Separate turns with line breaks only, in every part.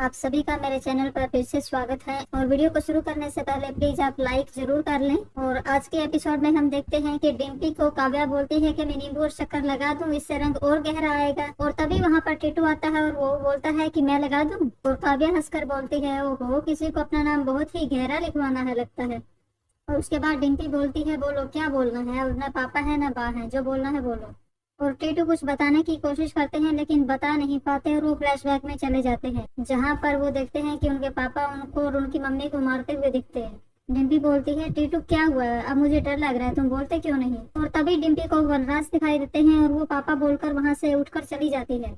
आप सभी का मेरे चैनल पर फिर से स्वागत है। और वीडियो को शुरू करने से पहले प्लीज आप लाइक जरूर कर लें। और आज के एपिसोड में हम देखते हैं कि डिम्पी को काव्या बोलती है कि मैं नींबू और शक्कर लगा दूं, इससे रंग और गहरा आएगा। और तभी वहाँ पर टीटू आता है और वो बोलता है कि मैं लगा दूं। और काव्या हंसकर बोलती है ओहो, किसी को अपना नाम बहुत ही गहरा लिखवाना है लगता है। और उसके बाद डिम्पी बोलती है बोलो क्या बोलना है, और न पापा है न बा है, जो बोलना है बोलो। और टीटू कुछ बताने की कोशिश करते हैं लेकिन बता नहीं पाते और वो फ्लैशबैक में चले जाते हैं, जहाँ पर वो देखते हैं कि उनके पापा उनको और उनकी मम्मी को मारते हुए दिखते हैं। डिम्पी बोलती है टीटू क्या हुआ है, अब मुझे डर लग रहा है, तुम बोलते क्यों नहीं। और तभी डिम्पी को वनराज दिखाई देते हैं और वो पापा बोलकर वहां से उठकर चली जाती है।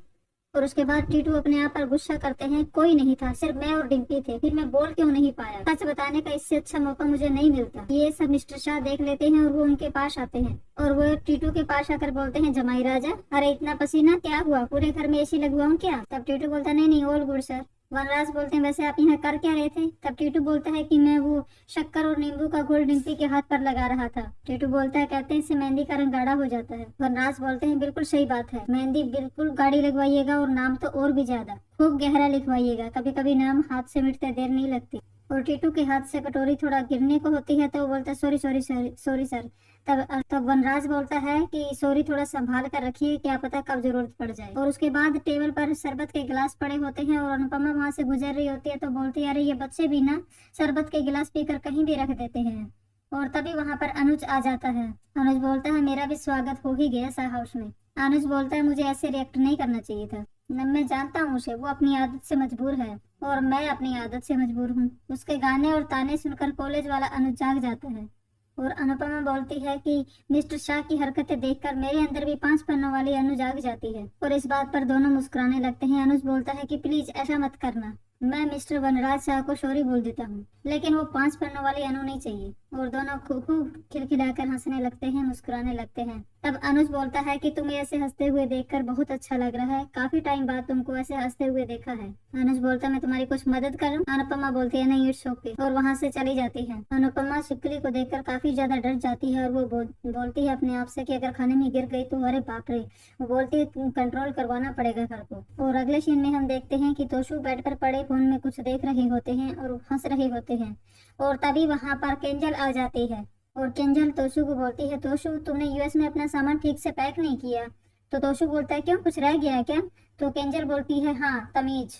और उसके बाद टीटू अपने आप पर गुस्सा करते हैं, कोई नहीं था, सिर्फ मैं और डिम्पी थे, फिर मैं बोल क्यों नहीं पाया, सच बताने का इससे अच्छा मौका मुझे नहीं मिलता। ये सब मिस्टर शाह देख लेते हैं और वो उनके पास आते हैं और वो टीटू के पास आकर बोलते हैं जमाई राजा, अरे इतना पसीना क्या हुआ, पूरे घर में एसी लगवाऊं क्या। तब टीटू बोलता नहीं नहीं ऑल गुड सर। वनराज बोलते हैं वैसे आप यहाँ कर क्या रहे थे। तब टीटू बोलता है कि मैं वो शक्कर और नींबू का घोल डिम्पी के हाथ पर लगा रहा था। टीटू बोलता है कहते हैं इससे मेहंदी का रंग गाढ़ा हो जाता है। वनराज बोलते हैं बिल्कुल सही बात है, मेहंदी बिल्कुल गाढ़ी लगवाइएगा और नाम तो और भी ज्यादा खूब गहरा लिखवाइएगा, कभी कभी नाम हाथ से मिटते देर नहीं लगती। और टीटू के हाथ से कटोरी थोड़ा गिरने को होती है तो वो बोलता है sorry sorry sorry sorry sir. तब वनराज बोलता है कि सॉरी थोड़ा संभाल कर रखिए, क्या पता कब जरूरत पड़ जाए। और उसके बाद टेबल पर शरबत के गिलास पड़े होते हैं और अनुपमा वहां से गुजर रही होती है तो बोलती है अरे ये बच्चे भी ना शरबत के गिलास पीकर कहीं भी रख देते हैं। और तभी वहां पर अनुज आ जाता है। अनुज बोलता है मेरा भी स्वागत हो ही गया सर हाउस में। अनुज बोलता है मुझे ऐसे रिएक्ट नहीं करना चाहिए था, मैं जानता हूँ उसे, वो अपनी आदत से मजबूर है और मैं अपनी आदत से मजबूर हूँ। उसके गाने और ताने सुनकर कॉलेज वाला अनुज जाग जाता है। और अनुपमा बोलती है कि मिस्टर शाह की हरकतें देखकर मेरे अंदर भी 5 पन्नों वाली अनु जाग जाती है। और इस बात पर दोनों मुस्कुराने लगते हैं। अनुज बोलता है कि प्लीज ऐसा मत करना, मैं मिस्टर वनराज शाह को सॉरी बोल देता हूँ, लेकिन वो 5 पन्नों वाली अनु नहीं चाहिए। और दोनों खूब खिलखिलाकर हंसने लगते हैं, मुस्कुराने लगते हैं। तब अनुज बोलता है कि तुम्हें ऐसे हंसते हुए देखकर बहुत अच्छा लग रहा है, काफी टाइम बाद तुमको ऐसे हंसते हुए देखा है। अनुज बोलता है मैं तुम्हारी कुछ मदद करूं। अनुपमा बोलती है नहीं इट्स ओके, और वहां से चली जाती है। अनुपमा शिकली को देखकर काफी ज्यादा डर जाती है और वो बोलती है अपने आप से कि अगर खाने में गिर गई तो अरे बाप रे। वो बोलती है कंट्रोल करवाना पड़ेगा घर को। और अगले सीन में हम देखते हैं कि तोशु बेड पर पड़े फोन में कुछ देख रहे होते हैं और हंस रहे होते हैं। और तभी वहां पर केंजल आ जाती है और केंजल तोशु को बोलती है तोशु तुमने यूएस में अपना सामान ठीक से पैक नहीं किया। तो तोशु बोलता है क्यों, कुछ रह गया है क्या। तो केंजल बोलती है हाँ तमीज।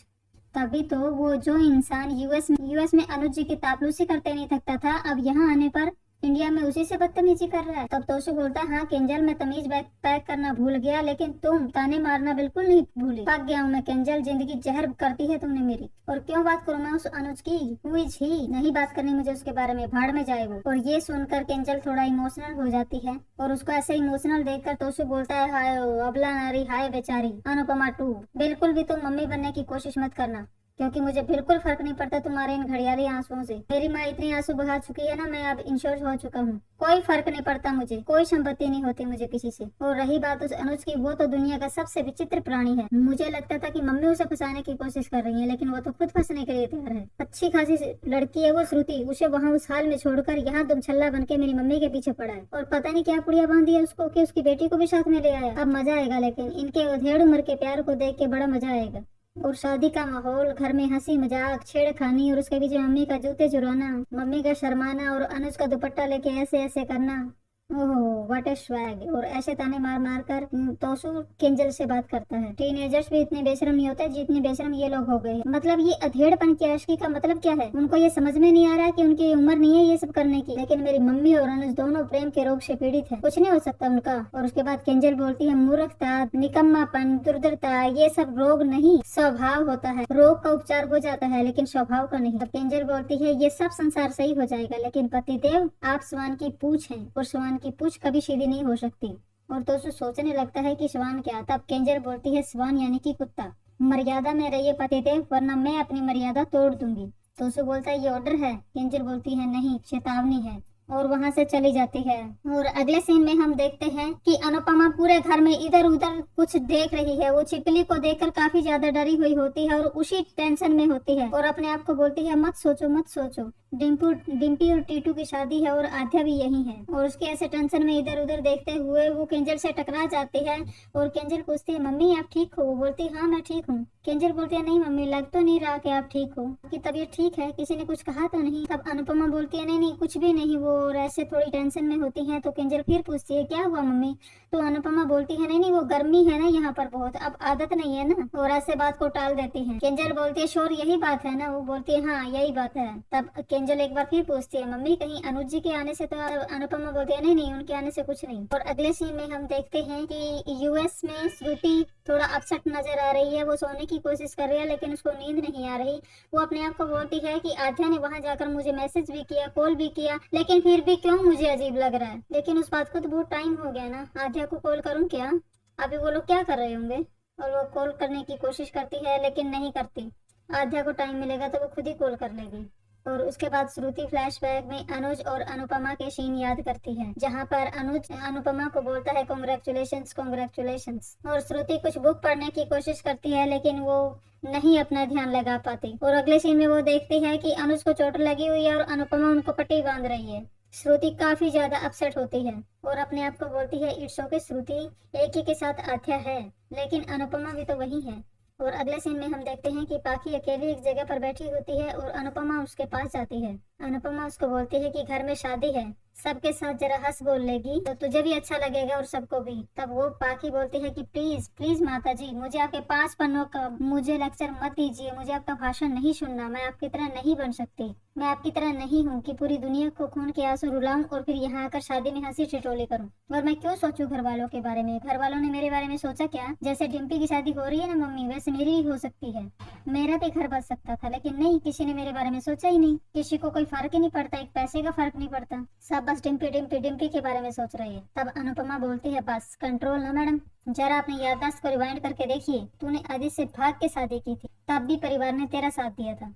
तभी तो वो जो इंसान यूएस में अनुज जी की तापलूसी करते नहीं थकता था, अब यहाँ आने पर इंडिया में उसी से बदतमीजी कर रहा है। तब तोशु बोलता है हाँ केंजल मैं तमीज बैग पैक करना भूल गया, लेकिन तुम ताने मारना बिल्कुल नहीं भूली। पक गया हूँ मैं केंजल, जिंदगी जहर करती है तुमने मेरी। और क्यों बात करूँ मैं उस अनुज की, हुई ही नहीं बात करनी मुझे उसके बारे में, भाड़ में जाए वो। और ये सुनकर केंजल थोड़ा इमोशनल हो जाती है और उसको ऐसे इमोशनल देखकर तोशु बोलता है हाय अबला नारी, हाय बेचारी। अनुपमा 2 बिल्कुल भी तुम मम्मी बनने की कोशिश मत करना, क्योंकि मुझे बिल्कुल फर्क नहीं पड़ता तुम्हारे इन घड़ियाली आंसुओं से। मेरी माँ इतनी आंसू बहा चुकी है ना, मैं अब इंश्योर हो चुका हूँ, कोई फर्क नहीं पड़ता मुझे, कोई संपत्ति नहीं होती मुझे किसी से। और रही बात उस अनुज की, वो तो दुनिया का सबसे विचित्र प्राणी है। मुझे लगता था कि मम्मी उसे फंसाने की कोशिश कर रही है, लेकिन वो तो खुद फंसने के लिए तैयार है। अच्छी खासी लड़की है वो श्रुति, उसे वहाँ उस हाल में छोड़कर यहाँ दुमछल्ला बन के मेरी मम्मी के पीछे पड़ा है। और पता नहीं क्या पुड़िया बांधी है उसको कि उसकी बेटी को भी साथ में ले आया। अब मजा आएगा, लेकिन इनके उधेड़ उम्र के प्यार को देख के बड़ा मजा आएगा। और शादी का माहौल, घर में हंसी मजाक छेड़खानी और उसके बीच मम्मी का जूते चुराना, मम्मी का शर्माना और अनुज का दुपट्टा लेके ऐसे ऐसे करना, ओहो व्हाट ए स्वैग। और ऐसे ताने मार मार कर तोसु केंजल से बात करता है। टीनेजर्स भी इतने बेशरम नहीं होते जितने बेशरम ये लोग हो गए। मतलब ये अधेड़पन की आशिकी का मतलब क्या है, उनको ये समझ में नहीं आ रहा कि उनकी उम्र नहीं है ये सब करने की। लेकिन मेरी मम्मी और अनुज दोनों प्रेम के रोग से पीड़ित है, कुछ नहीं हो सकता उनका। और उसके बाद केंजल बोलती है मूर्खता, निकम्मापन, दुर्दरता ये सब रोग नहीं स्वभाव होता है। रोग का उपचार हो जाता है लेकिन स्वभाव का नहीं। केंजल बोलती है ये सब संसार सही हो जाएगा, लेकिन पतिदेव आप स्वान की पूछ हैं और स्वान की पूछ कभी सीधी नहीं हो सकती। और तो सोचने लगता है कि स्वान क्या। तब केंजल बोलती है स्वान यानी कि कुत्ता, मर्यादा में रहिए पतिदेव वरना मैं अपनी मर्यादा तोड़ दूंगी। तो बोलता है ये ऑर्डर है। केंजल बोलती है नहीं चेतावनी है। और वहां से चली जाती है। और अगले सीन में हम देखते हैं कि अनुपमा पूरे घर में इधर उधर कुछ देख रही है। वो छिपकली को देखकर काफी ज्यादा डरी हुई होती है और उसी टेंशन में होती है और अपने आप को बोलती है मत सोचो मत सोचो, डिम्पी और टीटू की शादी है और आध्या भी यही है। और उसके ऐसे टेंशन में इधर उधर देखते हुए वो केंजल से टकरा जाती है और केंजल पूछती है मम्मी आप ठीक हो? वो बोलती है हाँ मैं ठीक हूँ। केंजल बोलती है नहीं मम्मी, लग तो नहीं रहा कि आप ठीक हो, आपकी तबीयत ठीक है, किसी ने कुछ कहा तो नहीं? तब अनुपमा बोलती है नहीं नहीं कुछ भी नहीं। वो और ऐसे थोड़ी टेंशन में होती है तो केंजल फिर पूछती है क्या हुआ मम्मी? तो अनुपमा बोलती है नहीं नहीं वो गर्मी है ना यहाँ पर बहुत, अब आदत नहीं है ना, और ऐसे बात को टाल देती है। केंजल बोलती है श्योर यही बात है ना? वो बोलती है हाँ यही बात है। तब केंजल एक बार फिर पूछती है मम्मी कहीं अनुज जी के आने से तो? अनुपमा बोलती है नहीं नहीं उनके आने से कुछ नहीं। और अगले सीन में हम देखते हैं कि यूएस में श्रुति थोड़ा अपसेट नजर आ रही है। वो सोने की कोशिश कर रही है लेकिन उसको नींद नहीं आ रही। वो अपने आप को बोलती है कि आध्या ने वहां जाकर मुझे मैसेज भी किया, कॉल भी किया, लेकिन फिर भी क्यों मुझे अजीब लग रहा है। लेकिन उस बात को तो बहुत टाइम हो गया ना, आध्या को कॉल करूं क्या? अभी वो लोग क्या कर रहे होंगे? और वो कॉल करने की कोशिश करती है लेकिन नहीं करती। आध्या को टाइम मिलेगा तो वो खुद ही कॉल कर लेगी। और उसके बाद श्रुति फ्लैशबैक में अनुज और अनुपमा के सीन याद करती है जहां पर अनुज अनुपमा को बोलता है कॉन्ग्रेचुलेशंस कॉन्ग्रेचुलेशंस। और श्रुति कुछ बुक पढ़ने की कोशिश करती है लेकिन वो नहीं अपना ध्यान लगा पाती। और अगले सीन में वो देखती है कि अनुज को चोट लगी हुई है और अनुपमा उनको पट्टी बांध रही है। श्रुति काफी ज्यादा अपसेट होती है और अपने आप को बोलती है इट्स ओके श्रुति, एक ही के साथ आध्या है लेकिन अनुपमा भी तो वही है। और अगले सीन में हम देखते हैं कि पाखी अकेली एक जगह पर बैठी होती है और अनुपमा उसके पास जाती है। अनुपमा उसको बोलती है कि घर में शादी है, सबके साथ जरा हंस बोल लेगी तो तुझे भी अच्छा लगेगा और सबको भी। तब वो पाखी बोलती है कि प्लीज प्लीज माता जी मुझे आपके 5 पन्नों का मुझे लेक्चर मत दीजिए, मुझे आपका भाषण नहीं सुनना, मैं आपकी तरह नहीं बन सकती, मैं आपकी तरह नहीं हूँ कि पूरी दुनिया को खून के आंसू रुलाऊं और फिर यहाँ आकर शादी में हंसी ठिठोली करूँ। और मैं क्यों सोचूं घर वालों के बारे में? घर वालों ने मेरे बारे में सोचा क्या? जैसे डिम्पी की शादी हो रही है ना मम्मी, वैसे मेरी भी हो सकती है, मेरा भी घर बच सकता था, लेकिन नहीं, किसी ने मेरे बारे में सोचा ही नहीं। किसी को कोई फर्क ही नहीं पड़ता, एक पैसे का फर्क नहीं पड़ता, सब बस डिम्पी डिम्पी डिम्पी के बारे में सोच रही है। तब अनुपमा बोलती है बस कंट्रोल ना मैडम, जरा अपनी याददाश्त को रिवाइंड करके देखिए, तूने आदि से भाग के शादी की थी, तब भी परिवार ने तेरा साथ दिया था।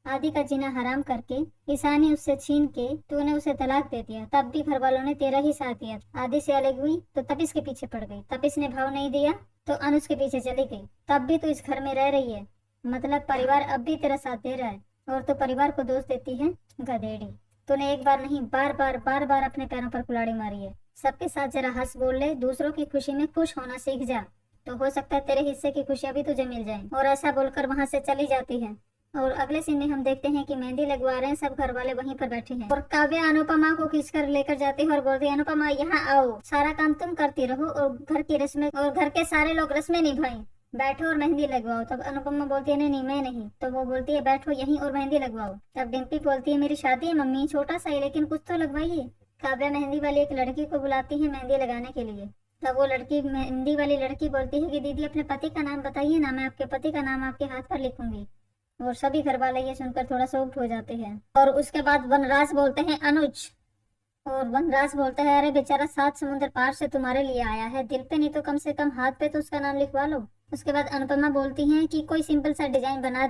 आदि का जीना हराम करके, ईशानी उससे छीन के तूने उसे तलाक दे दिया, तब भी घर वालों ने तेरा ही साथ दिया। आदि से अलग हुई तो तपिस के पीछे पड़ गई, तपिस ने भाव नहीं दिया तो अनुज के पीछे चली गई, तब भी तू इस घर में रह रही है, मतलब परिवार अब भी तेरा साथ दे रहा है और तो परिवार को दोष देती है गधेड़ी। तूने एक बार नहीं बार बार अपने पैरों पर कुल्हाड़ी मारी है। सबके साथ जरा हंस बोल ले, दूसरों की खुशी में खुश होना सीख जा, तो हो सकता है तेरे हिस्से की खुशियां भी तुझे मिल जाएं। और ऐसा बोलकर वहां से चली जाती है। और अगले सीन में हम देखते हैं कि मेहंदी लगवा रहे हैं, सब घर वाले वहीं पर बैठे हैं और काव्या अनुपमा को खींचकर लेकर जाती है और बोलती है अनुपमा यहाँ आओ, सारा काम तुम करती रहो और घर की रस्में और घर के सारे लोग रस्में निभाएं, बैठो और मेहंदी लगवाओ। तब अनुपमा बोलती है नहीं नहीं मैं नहीं, तो वो बोलती है बैठो यहीं और मेहंदी लगवाओ। तब डिम्पी बोलती है मेरी शादी है मम्मी, छोटा सा ही लेकिन कुछ तो लगवाइए। काव्या मेहंदी वाली एक लड़की को बुलाती है मेहंदी लगाने के लिए। तब वो लड़की, मेहंदी वाली लड़की बोलती है कि दीदी अपने पति का नाम बताइए ना, मैं आपके पति का नाम आपके हाथ पर लिखूंगी। और सभी घर वाले ये सुनकर थोड़ा शॉक्ड हो जाते हैं। और उसके बाद वनराज बोलते हैं अनुज, और वनराज बोलता है अरे बेचारा 7 समुद्र पार से तुम्हारे लिए आया है, दिल पे नहीं तो कम से कम हाथ पे तो उसका नाम लिखवा लो। उसके बाद अनुपमा बोलती है कि कोई सिंपल सा डिजाइन बना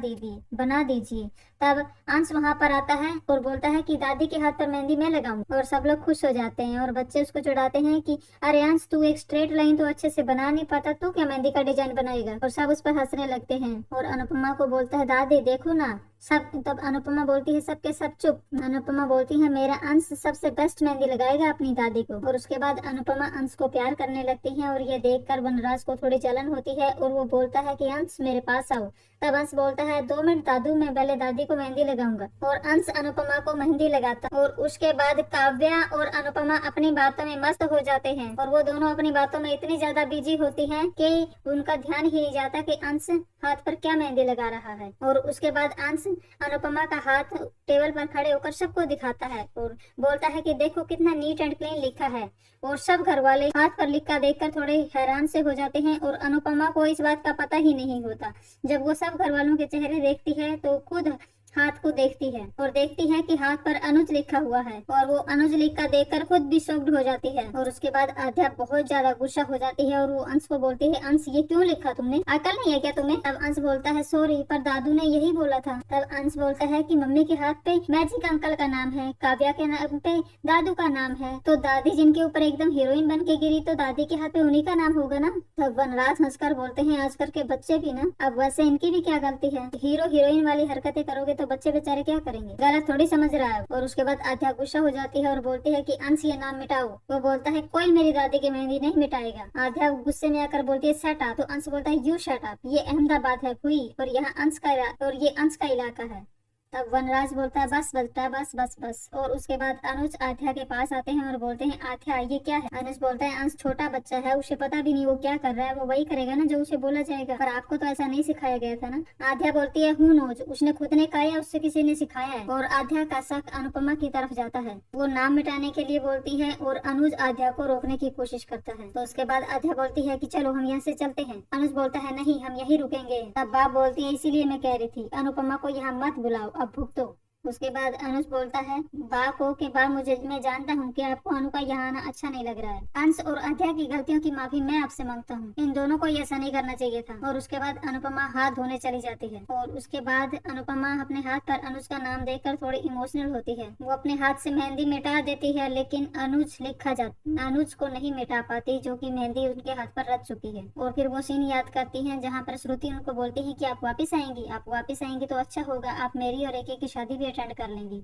दीजिए। तब अंश वहां पर आता है और बोलता है कि दादी के हाथ पर मेहंदी मैं लगाऊं, और सब लोग खुश हो जाते हैं और बच्चे उसको चिढ़ाते हैं कि अरे अंश तू एक स्ट्रेट लाइन तो अच्छे से बना नहीं पाता, तू क्या मेहंदी का डिजाइन बनाएगा? और सब उस पर हंसने लगते हैं। और अनुपमा को बोलता है दादी देखो ना सब। तब अनुपमा बोलती है सबके सब चुप। अनुपमा बोलती है मेरा अंश सबसे बेस्ट मेहंदी लगाएगा अपनी दादी को। और उसके बाद अनुपमा अंश को प्यार करने लगती है और ये देखकर वनराज को थोड़ी जलन होती है और वो बोलता है कि अंश मेरे पास आओ। तब अंश बोलता है 2 मिनट दादू, मैं पहले दादी को मेहंदी लगाऊंगा। और अंश अनुपमा को मेहंदी लगाता और उसके बाद काव्या और अनुपमा अपनी बातों में मस्त हो जाते हैं और वो दोनों अपनी बातों में इतनी ज्यादा बिजी होती हैं कि उनका ध्यान ही नहीं जाता कि अंश हाथ पर क्या मेहंदी लगा रहा है। और उसके बाद अंश अनुपमा का हाथ टेबल पर खड़े होकर सबको दिखाता है और बोलता है कि देखो कितना नीट एंड क्लीन लिखा है। और सब घर वाले हाथ पर लिखा देखकर थोड़े हैरान से हो जाते हैं और अनुपमा को इस बात का पता ही नहीं होता। जब वो सब घर वालों के चेहरे देखती है तो खुद हाथ को देखती है और देखती है कि हाथ पर अनुज लिखा हुआ है और वो अनुज लिखा देखकर खुद भी शॉक्ड हो जाती है। और उसके बाद आध्या बहुत ज्यादा गुस्सा हो जाती है और वो अंश को बोलती है, अंश ये क्यों लिखा तुमने, अकल नहीं है क्या तुम्हें? तब अंश बोलता है, सॉरी पर दादू ने यही बोला था। तब अंश बोलता है कि मम्मी के हाथ पे मैजिक अंकल का नाम है, काव्या के नाम पे दादू का नाम है, तो दादी जिनके ऊपर एकदम हीरोइन बन के गिरी तो दादी के हाथ पे उन्हीं का नाम होगा ना। तब वनराज हंसकर बोलते हैं, आजकल के बच्चे भी ना, अब वैसे इनकी भी क्या गलती है, हीरो हीरोइन वाली हरकतें करोगे तो बच्चे बेचारे क्या करेंगे, गलत थोड़ी समझ रहा है। और उसके बाद आध्या गुस्सा हो जाती है और बोलती है कि अंश ये नाम मिटाओ। वो बोलता है, कोई मेरी दादी की मेहंदी नहीं मिटाएगा। आध्या गुस्से में आकर बोलती है, शट अप। तो अंश बोलता है, यू शट अप, ये अहमदाबाद है हुई और यहाँ और ये अंश का इलाका है। तब वनराज बोलता है, बस बेटा बस बस बस। और उसके बाद अनुज आध्या के पास आते हैं और बोलते हैं, आध्या ये क्या है? अनुज बोलता है, अंश छोटा बच्चा है, उसे पता भी नहीं वो क्या कर रहा है, वो वही करेगा ना जो उसे बोला जाएगा, पर आपको तो ऐसा नहीं सिखाया गया था ना। आध्या बोलती है, हूँ नोज, उसने खुद ने कहा या उससे किसी ने सिखाया है? और आध्या का शक अनुपमा की तरफ जाता है। वो नाम मिटाने के लिए बोलती है और अनुज आध्या को रोकने की कोशिश करता है। तो उसके बाद आध्या बोलती है कि चलो हम यहाँ से चलते हैं। अनुज बोलता है, नहीं हम यही रुकेंगे। तब बाप बोलती है, इसीलिए मैं कह रही थी अनुपमा को यहाँ मत बुलाओ, अब भुगतो। उसके बाद अनुज बोलता है बा को कि बा मुझे मैं जानता हूँ कि आपको अनु का यहाँ आना अच्छा नहीं लग रहा है। अंश और आध्या की गलतियों की माफी मैं आपसे मांगता हूँ, इन दोनों को ऐसा नहीं करना चाहिए था। और उसके बाद अनुपमा हाथ धोने चली जाती है और उसके बाद अनुपमा अपने हाथ पर अनुज का नाम देखकर थोड़ी इमोशनल होती है। वो अपने हाथ से मेहंदी मिटा देती है लेकिन अनुज को नहीं मिटा पाती, जो की मेहंदी उनके हाथ पर रच चुकी है। और फिर वो सीन याद करती है जहाँ पर श्रुति उनको बोलती है कि आप वापिस आएंगी तो अच्छा होगा, आप मेरी और एके की शादी भी अटेंड कर लेंगी।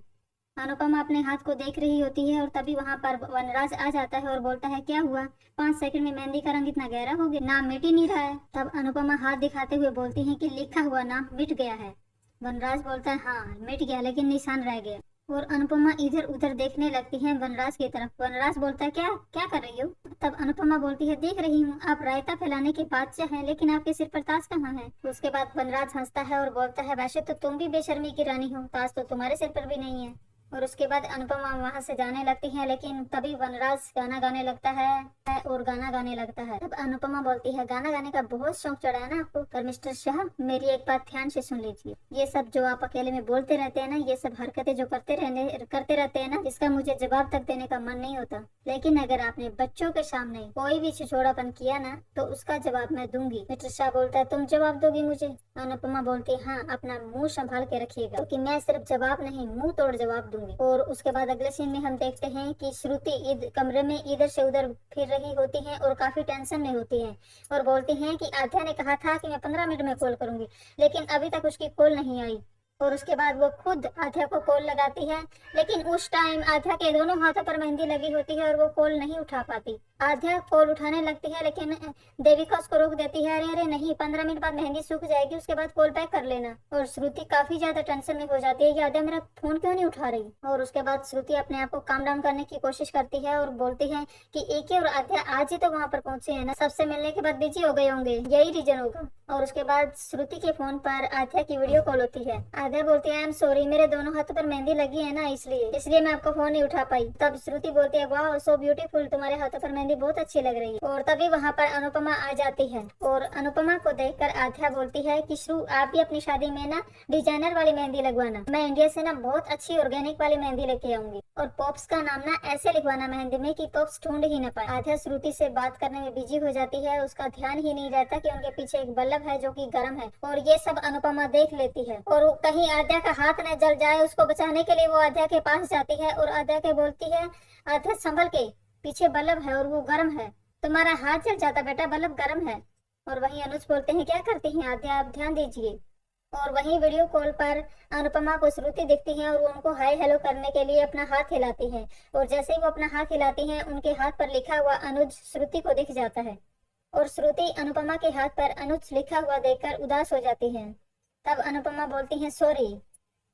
अनुपमा अपने हाथ को देख रही होती है और तभी वहां पर वनराज आ जाता है और बोलता है, क्या हुआ, 5 सेकंड में मेहंदी का रंग इतना गहरा हो गया, नाम मिट ही नहीं रहा है। तब अनुपमा हाथ दिखाते हुए बोलती है कि लिखा हुआ नाम मिट गया है। वनराज बोलता है, हाँ मिट गया लेकिन निशान रह गया। और अनुपमा इधर उधर देखने लगती है वनराज की तरफ। वनराज बोलता है, क्या क्या कर रही हो? तब अनुपमा बोलती है, देख रही हूँ आप रायता फैलाने के बादशाह हैं लेकिन आपके सिर पर ताज कहाँ है? उसके बाद वनराज हंसता है और बोलता है, वैसे तो तुम भी बेशर्मी की रानी हो, ताज तो तुम्हारे सिर पर भी नहीं है। और उसके बाद अनुपमा वहां से जाने लगती है लेकिन तभी वनराज गाना गाने लगता है और गाना गाने लगता है। तब अनुपमा बोलती है, गाना गाने का बहुत शौक चढ़ा है ना आपको? पर मिस्टर शाह मेरी एक बात ध्यान से सुन लीजिए, ये सब जो आप अकेले में बोलते रहते हैं ना, ये सब हरकतें जो करते रहते हैं ना, इसका मुझे जवाब तक देने का मन नहीं होता, लेकिन अगर आपने बच्चों के सामने कोई भी छिछोड़ापन किया ना तो उसका जवाब मैं दूंगी। मिस्टर शाह बोलता है, तुम जवाब दोगी मुझे? अनुपमा बोलती है, हाँ अपना मुंह संभाल के रखिएगा क्योंकि मैं सिर्फ जवाब नहीं मुंह तोड़ जवाब दूंगी। और उसके बाद अगले सीन में हम देखते हैं कि श्रुति कमरे में इधर से उधर फिर रही होती है और काफी टेंशन में होती है और बोलती है कि आध्या ने कहा था कि मैं 15 मिनट में कॉल करूंगी लेकिन अभी तक उसकी कॉल नहीं आई। और उसके बाद वो खुद आध्या को कॉल लगाती है लेकिन उस टाइम आध्या के दोनों हाथों पर मेहंदी लगी होती है और वो कॉल नहीं उठा पाती। आध्या कॉल उठाने लगती है लेकिन देविका उसको रोक देती है, अरे अरे नहीं, 15 मिनट बाद मेहंदी सूख जाएगी, उसके बाद कॉल बैक कर लेना। और श्रुति काफी ज्यादा टेंशन में हो जाती है कि आध्या मेरा फोन क्यों नहीं उठा रही। और उसके बाद श्रुति अपने आप को काम डाउन करने की कोशिश करती है और बोलती है कि एके और आध्या आज ही तो वहाँ पर पहुंचे हैं ना, सबसे मिलने के बाद बिजी हो गए होंगे, यही रीजन होगा। और उसके बाद श्रुति के फोन पर आध्या की वीडियो कॉल होती है। आध्या बोलती है, आई एम सॉरी, मेरे दोनों हाथों पर मेहंदी लगी है ना, इसलिए मैं आपका फोन नहीं उठा पाई। तब श्रुति बोलती है, वाह सो ब्यूटीफुल, तुम्हारे हाथों पर मेहंदी बहुत अच्छी लग रही है। और तभी वहाँ पर अनुपमा आ जाती है और अनुपमा को देखकर आध्या बोलती है कि श्रु आप भी अपनी शादी में ना डिजाइनर वाली मेहंदी लगवाना, मैं इंडिया से ना बहुत अच्छी ऑर्गेनिक वाली मेहंदी लेके आऊंगी और पॉप्स का नाम ना ऐसे लिखवाना मेहंदी में कि पॉप्स ढूंढ ही ना पाए। आध्या श्रुति से बात करने में बिजी हो जाती है, उसका ध्यान ही नहीं रहता कि उनके पीछे एक बल्ब है जो कि गर्म है और ये सब अनुपमा देख लेती है और कहीं आध्या का हाथ न जल जाए, उसको बचाने के लिए वो आध्या के पास जाती है और आध्या के बोलती है, आध्या संभल के, पीछे बल्ब है और वो गर्म है, तुम्हारा हाथ जल जाता बेटा, बल्ब गर्म है। और वहीं अनुज बोलते हैं, क्या करती हैं आध्या, आप ध्यान दीजिए। और वहीं वीडियो कॉल पर अनुपमा को श्रुति दिखती है और वो उनको हाय हेलो करने के लिए अपना हाथ हिलाती है और जैसे ही वो अपना हाथ हिलाती है उनके हाथ पर लिखा हुआ अनुज श्रुति को दिख जाता है और श्रुति अनुपमा के हाथ पर अनुज लिखा हुआ देखकर उदास हो जाती है। तब अनुपमा बोलती है, सॉरी,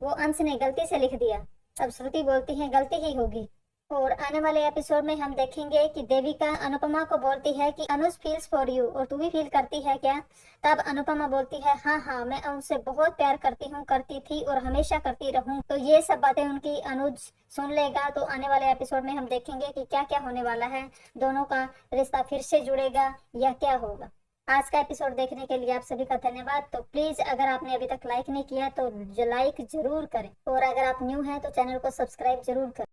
वो अंश ने गलती से लिख दिया। तब श्रुति बोलती है, गलती ही होगी। और आने वाले एपिसोड में हम देखेंगे कि देविका अनुपमा को बोलती है कि अनुज फील्स फॉर यू, और तू भी फील करती है क्या? तब अनुपमा बोलती है, हाँ हाँ मैं उनसे बहुत प्यार करती हूँ, करती थी और हमेशा करती रहूँ। तो ये सब बातें उनकी अनुज सुन लेगा। तो आने वाले एपिसोड में हम देखेंगे कि क्या क्या होने वाला है, दोनों का रिश्ता फिर से जुड़ेगा या क्या होगा। आज का एपिसोड देखने के लिए आप सभी का धन्यवाद। तो प्लीज अगर आपने अभी तक लाइक नहीं किया तो लाइक जरूर करें, और अगर आप न्यू हैं तो चैनल को सब्सक्राइब जरूर करें।